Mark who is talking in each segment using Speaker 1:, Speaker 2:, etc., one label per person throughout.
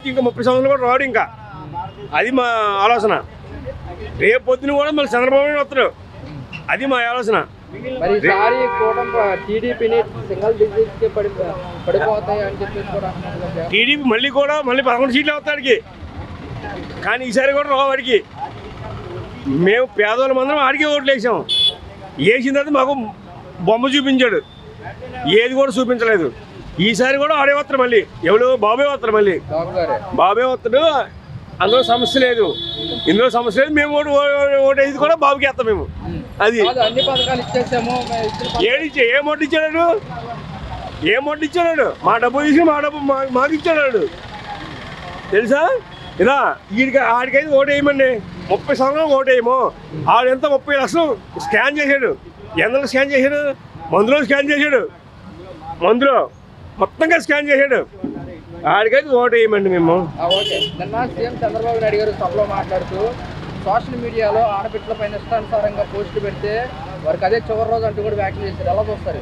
Speaker 1: ఇంకా 30 సంవత్సరాలు కూడా రాడు. ఇంకా అది మా ఆలోచన. రేపు పొద్దున కూడా మళ్ళీ చంద్రబాబు నాయుడు వస్తారు. అది మా ఆలోచన.
Speaker 2: మరి ఈసారి కూటమి టీడీపీని సింగిల్ డిజిట్కి పడిపోతాయి అని చెప్పేసి కూడా అంటున్నారు.
Speaker 1: టీడీపీ మళ్ళీ 11 సీట్లు అవుతాడికి. కానీ ఈసారి కూడా రావు వాడికి. మేము పేదవాళ్ళ మందరం ఆడికే ఓట్లు వేసాం. వేసిన తర్వాత మాకు బొమ్మ చూపించాడు, ఏది కూడా చూపించలేదు. ఈసారి కూడా ఆడే వస్తారు. మళ్ళీ ఎవరు బాబే వస్తారు. మళ్ళీ బాబే వస్తాడు. అందులో సమస్య లేదు, ఇందులో సమస్య లేదు. మేము ఓటు వేసి కూడా బాబుకి వేస్తాం మేము. అది
Speaker 2: అన్ని పథకాలు ఇచ్చేసాము.
Speaker 1: ఏం ఓటు ఇచ్చాడు? ఏం ఓటు ఇచ్చాడు? మా డబ్బు తీసి మా డబ్బు మాకు ఇచ్చాడు తెలుసా? ఇలా ఆడికైతే ఓటు వేయమండి. 30 సంవత్సరాలు ఓటు వేయము. ఆడెంత 30 లక్షలు స్కాన్ చేశాడు. ఎందులో స్కాన్ చేశాడు? మందులో స్కాన్ చేశాడు. మందులో మొత్తంగా స్కాన్ చేశాడు. ఆడికైతే ఓటు వేయమండి మేము.
Speaker 2: ఓకే. నిన్న సీఎం చంద్రబాబు నాయుడు గారు సభలో మాట్లాడుతూ సోషల్ మీడియాలో ఆడబిడ్డల పైన ఇష్టానుసారంగా పోస్టులు పెడితే వారికి అదే చివరి రోజు అంటూ కూడా వ్యాఖ్యలు చేశారు. ఎలా చూస్తారు?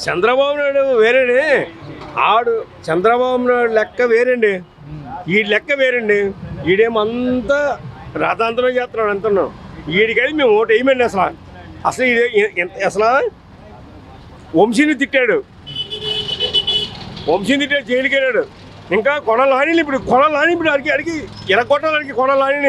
Speaker 1: చంద్రబాబు నాయుడు వేరేండి. చంద్రబాబు నాయుడు లెక్క వేరండి, ఈ లెక్క వేరండి. ఈడేమంతా రాతాంతరం చేస్తున్నాడు అంటున్నాం. వీడికైతే మేము ఓటు వేయమండి. అసలు వంశీని తిట్టాడు. జైలుకి వెళ్ళాడు. ఇంకా కొడాలి ఇప్పుడు అడిగి ఎరగొట్టాలి కొడాలి.